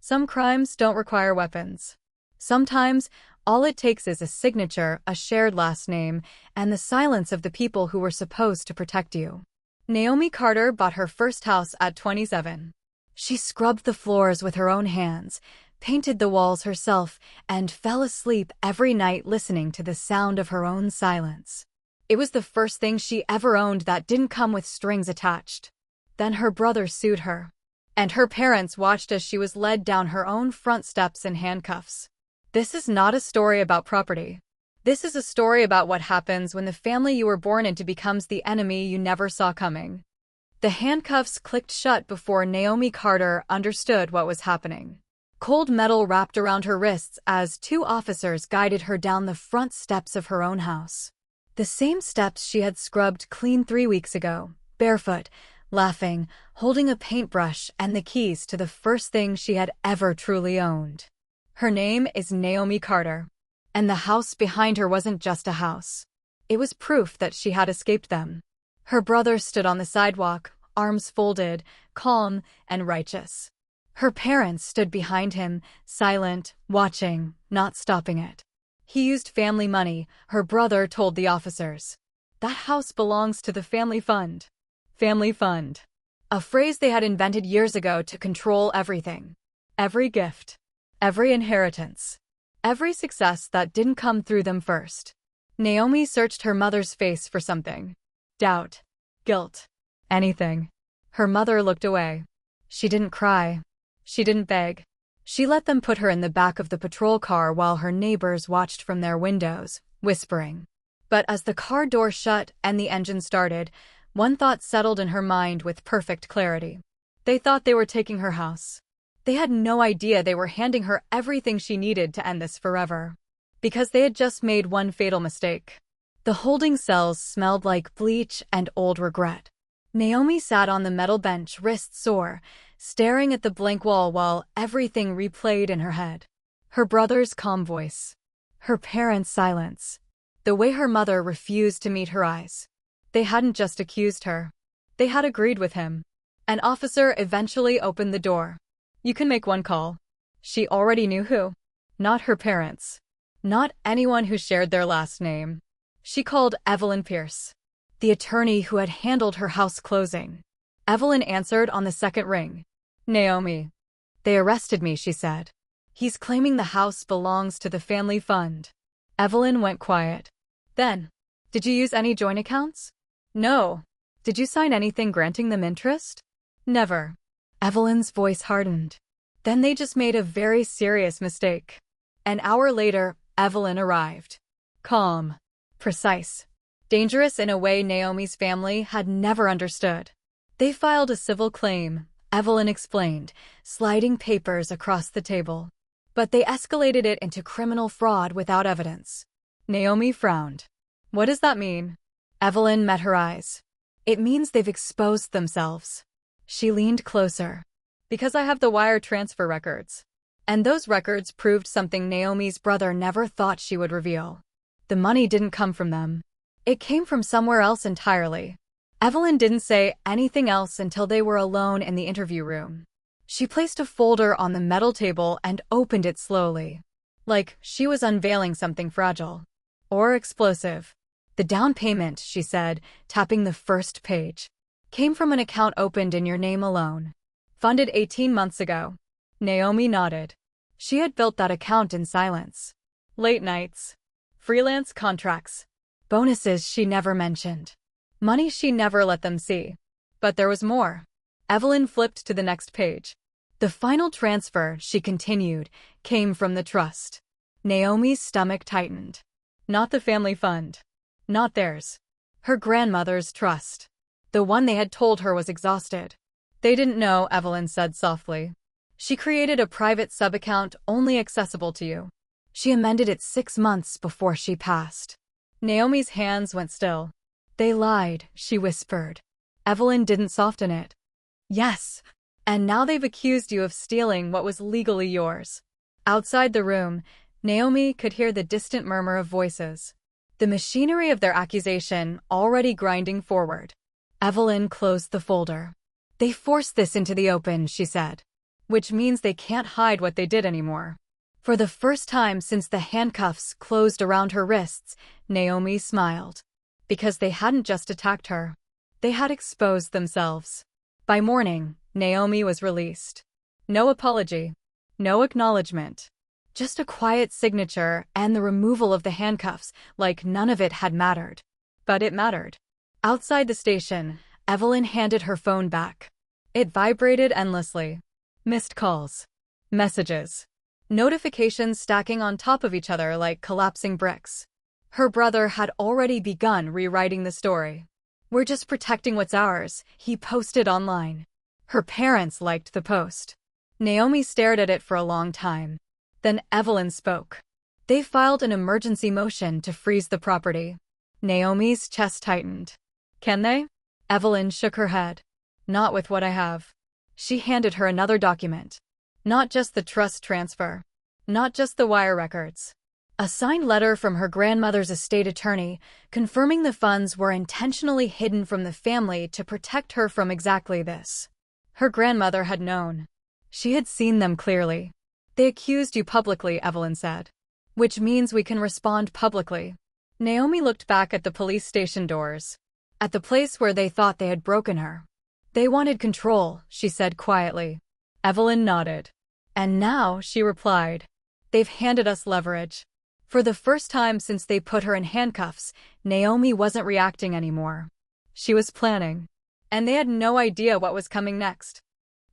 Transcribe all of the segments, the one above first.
Some crimes don't require weapons. Sometimes, all it takes is a signature, a shared last name, and the silence of the people who were supposed to protect you. Naomi Carter bought her first house at 27. She scrubbed the floors with her own hands, painted the walls herself, and fell asleep every night listening to the sound of her own silence. It was the first thing she ever owned that didn't come with strings attached. Then her brother sued her, and her parents watched as she was led down her own front steps in handcuffs. This is not a story about property. This is a story about what happens when the family you were born into becomes the enemy you never saw coming. The handcuffs clicked shut before Naomi Carter understood what was happening. Cold metal wrapped around her wrists as two officers guided her down the front steps of her own house. The same steps she had scrubbed clean 3 weeks ago, barefoot, laughing, holding a paintbrush and the keys to the first thing she had ever truly owned. Her name is Naomi Carter, and the house behind her wasn't just a house. It was proof that she had escaped them. Her brother stood on the sidewalk, arms folded, calm and righteous. Her parents stood behind him, silent, watching, not stopping it. He used family money, her brother told the officers. That house belongs to the family fund. Family fund. A phrase they had invented years ago to control everything. Every gift. Every inheritance. Every success that didn't come through them first. Naomi searched her mother's face for something. Doubt. Guilt. Anything. Her mother looked away. She didn't cry. She didn't beg. She let them put her in the back of the patrol car while her neighbors watched from their windows, whispering. But as the car door shut and the engine started, one thought settled in her mind with perfect clarity. They thought they were taking her house. They had no idea they were handing her everything she needed to end this forever. Because they had just made one fatal mistake. The holding cells smelled like bleach and old regret. Naomi sat on the metal bench, wrists sore, staring at the blank wall while everything replayed in her head. Her brother's calm voice. Her parents' silence. The way her mother refused to meet her eyes. They hadn't just accused her. They had agreed with him. An officer eventually opened the door. You can make one call. She already knew who. Not her parents. Not anyone who shared their last name. She called Evelyn Pierce, the attorney who had handled her house closing. Evelyn answered on the second ring. Naomi. They arrested me, she said. He's claiming the house belongs to the family fund. Evelyn went quiet. Then, did you use any joint accounts? No. Did you sign anything granting them interest? Never. Evelyn's voice hardened. Then they just made a very serious mistake. An hour later, Evelyn arrived. Calm. Precise. Dangerous in a way Naomi's family had never understood. They filed a civil claim, Evelyn explained, sliding papers across the table. But they escalated it into criminal fraud without evidence. Naomi frowned. What does that mean? Evelyn met her eyes. It means they've exposed themselves. She leaned closer. Because I have the wire transfer records. And those records proved something Naomi's brother never thought she would reveal. The money didn't come from them. It came from somewhere else entirely. Evelyn didn't say anything else until they were alone in the interview room. She placed a folder on the metal table and opened it slowly. Like she was unveiling something fragile. Or explosive. The down payment, she said, tapping the first page, came from an account opened in your name alone. Funded 18 months ago. Naomi nodded. She had built that account in silence. Late nights. Freelance contracts. Bonuses she never mentioned. Money she never let them see. But there was more. Evelyn flipped to the next page. The final transfer, she continued, came from the trust. Naomi's stomach tightened. Not the family fund. Not theirs. Her grandmother's trust. The one they had told her was exhausted. They didn't know, Evelyn said softly. She created a private sub-account only accessible to you. She amended it 6 months before she passed. Naomi's hands went still. They lied, she whispered. Evelyn didn't soften it. Yes. And now they've accused you of stealing what was legally yours. Outside the room, Naomi could hear the distant murmur of voices. The machinery of their accusation already grinding forward. Evelyn closed the folder. They forced this into the open, she said. which means they can't hide what they did anymore. For the first time since the handcuffs closed around her wrists, Naomi smiled. Because they hadn't just attacked her. They had exposed themselves. By morning, Naomi was released. No apology. No acknowledgement. Just a quiet signature and the removal of the handcuffs, like none of it had mattered. But it mattered. Outside the station, Evelyn handed her phone back. It vibrated endlessly. Missed calls. Messages. Notifications stacking on top of each other like collapsing bricks. Her brother had already begun rewriting the story. "We're just protecting what's ours," he posted online. Her parents liked the post. Naomi stared at it for a long time. Then Evelyn spoke. They filed an emergency motion to freeze the property. Naomi's chest tightened. "Can they?" Evelyn shook her head. "Not with what I have." She handed her another document. Not just the trust transfer. Not just the wire records. A signed letter from her grandmother's estate attorney confirming the funds were intentionally hidden from the family to protect her from exactly this. Her grandmother had known. She had seen them clearly. "They accused you publicly," Evelyn said. "Which means we can respond publicly." Naomi looked back at the police station doors. At the place where they thought they had broken her. "They wanted control," she said quietly. Evelyn nodded. "And now," she replied, "they've handed us leverage." For the first time since they put her in handcuffs, Naomi wasn't reacting anymore. She was planning. And they had no idea what was coming next.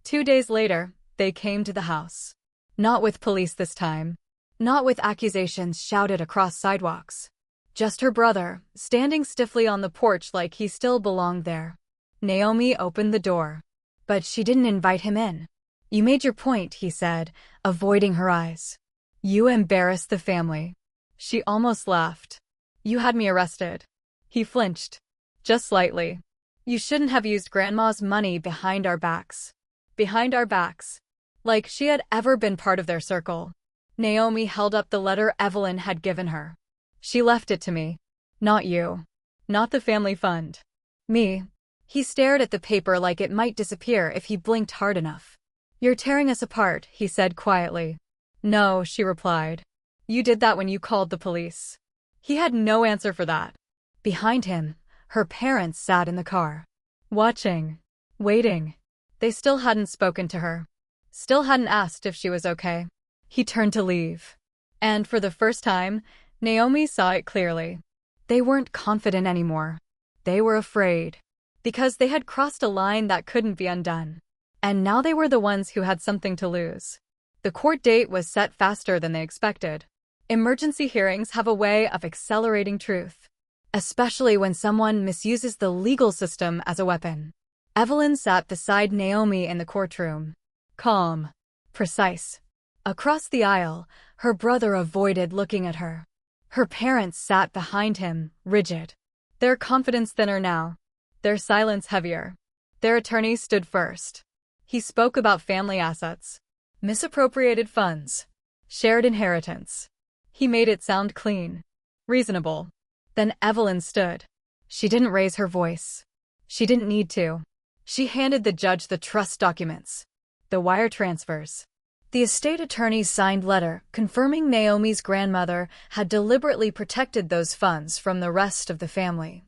2 days later, they came to the house. Not with police this time. Not with accusations shouted across sidewalks. Just her brother, standing stiffly on the porch like he still belonged there. Naomi opened the door. But she didn't invite him in. "You made your point," he said, avoiding her eyes. "You embarrassed the family." She almost laughed. "You had me arrested." He flinched. Just slightly. "You shouldn't have used Grandma's money behind our backs." Behind our backs. Like she had ever been part of their circle. Naomi held up the letter Evelyn had given her. "She left it to me. Not you. Not the family fund. Me." He stared at the paper like it might disappear if he blinked hard enough. "You're tearing us apart," he said quietly. "No," she replied. "You did that when you called the police." He had no answer for that. Behind him, her parents sat in the car. Watching. Waiting. They still hadn't spoken to her. Still hadn't asked if she was okay. He turned to leave. And for the first time, Naomi saw it clearly. They weren't confident anymore. They were afraid. Because they had crossed a line that couldn't be undone. And now they were the ones who had something to lose. The court date was set faster than they expected. Emergency hearings have a way of accelerating truth. Especially when someone misuses the legal system as a weapon. Evelyn sat beside Naomi in the courtroom. Calm. Precise. Across the aisle, her brother avoided looking at her. Her parents sat behind him, rigid. Their confidence thinner now. Their silence heavier. Their attorney stood first. He spoke about family assets. Misappropriated funds. Shared inheritance. He made it sound clean. Reasonable. Then Evelyn stood. She didn't raise her voice. She didn't need to. She handed the judge the trust documents. The wire transfers. The estate attorney's signed letter confirming Naomi's grandmother had deliberately protected those funds from the rest of the family.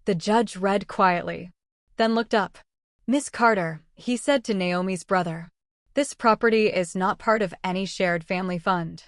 The judge read quietly. Then looked up. "Miss Carter," he said to Naomi's brother. "This property is not part of any shared family fund."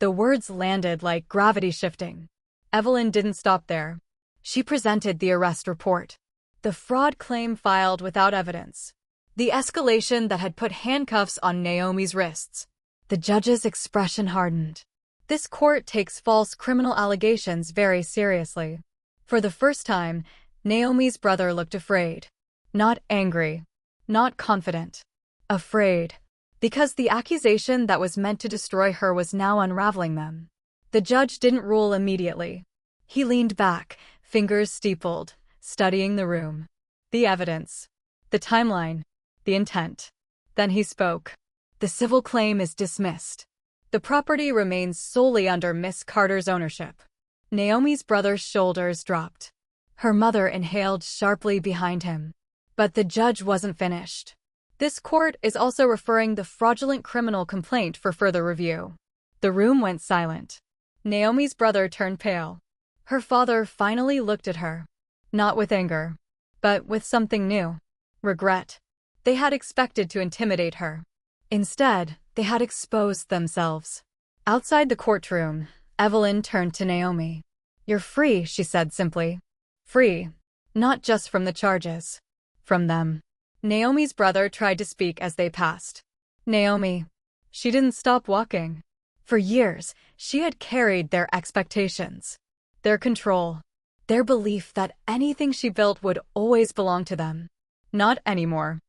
The words landed like gravity shifting. Evelyn didn't stop there. She presented the arrest report. The fraud claim filed without evidence. The escalation that had put handcuffs on Naomi's wrists. The judge's expression hardened. This court takes false criminal allegations very seriously. For the first time, Naomi's brother looked afraid. Not angry. Not confident. Afraid. Because the accusation that was meant to destroy her was now unraveling them. The judge didn't rule immediately. He leaned back, fingers steepled, studying the room. The evidence. The timeline. The intent. Then he spoke. "The civil claim is dismissed. The property remains solely under Miss Carter's ownership." Naomi's brother's shoulders dropped. Her mother inhaled sharply behind him. But the judge wasn't finished. This court is also referring the fraudulent criminal complaint for further review. The room went silent. Naomi's brother turned pale. Her father finally looked at her. Not with anger, but with something new. Regret. They had expected to intimidate her. Instead, they had exposed themselves. Outside the courtroom, Evelyn turned to Naomi. "You're free," she said simply. Free. Not just from the charges. From them. Naomi's brother tried to speak as they passed. Naomi. She didn't stop walking. For years, she had carried their expectations. Their control. Their belief that anything she built would always belong to them. Not anymore.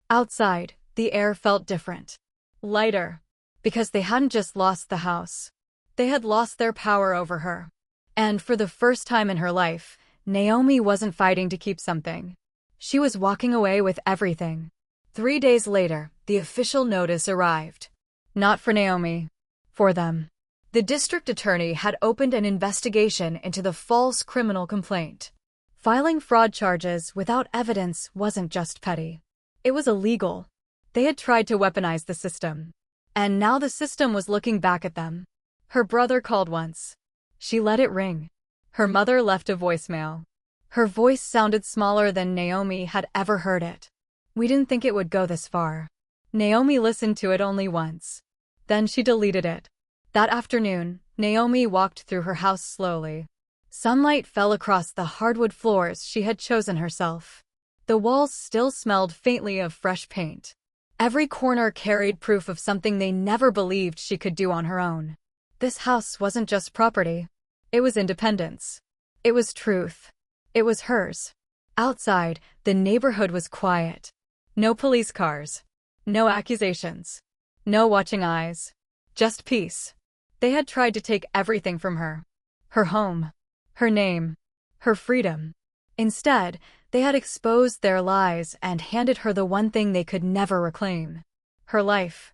Outside, the air felt different. Lighter. Because they hadn't just lost the house. They had lost their power over her. And for the first time in her life, Naomi wasn't fighting to keep something. She was walking away with everything. 3 days later, the official notice arrived. Not for Naomi. For them. The district attorney had opened an investigation into the false criminal complaint. Filing fraud charges without evidence wasn't just petty. It was illegal. They had tried to weaponize the system. And now the system was looking back at them. Her brother called once. She let it ring. Her mother left a voicemail. Her voice sounded smaller than Naomi had ever heard it. "We didn't think it would go this far." Naomi listened to it only once. Then she deleted it. That afternoon, Naomi walked through her house slowly. Sunlight fell across the hardwood floors she had chosen herself. The walls still smelled faintly of fresh paint. Every corner carried proof of something they never believed she could do on her own. This house wasn't just property. It was independence. It was truth. It was hers. Outside, the neighborhood was quiet. No police cars. No accusations. No watching eyes. Just peace. They had tried to take everything from her. Her home. Her name. Her freedom. Instead, they had exposed their lies and handed her the one thing they could never reclaim. Her life.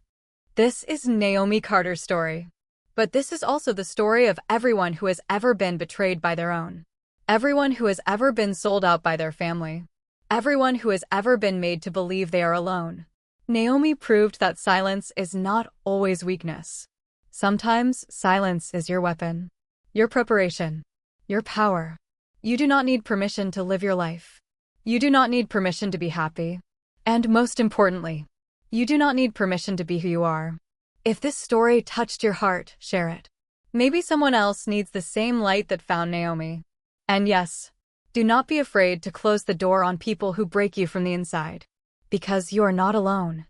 This is Naomi Carter's story. But this is also the story of everyone who has ever been betrayed by their own. Everyone who has ever been sold out by their family. Everyone who has ever been made to believe they are alone. Naomi proved that silence is not always weakness. Sometimes silence is your weapon. Your preparation. Your power. You do not need permission to live your life. You do not need permission to be happy. And most importantly, you do not need permission to be who you are. If this story touched your heart, share it. Maybe someone else needs the same light that found Naomi. And yes, do not be afraid to close the door on people who break you from the inside. Because you are not alone.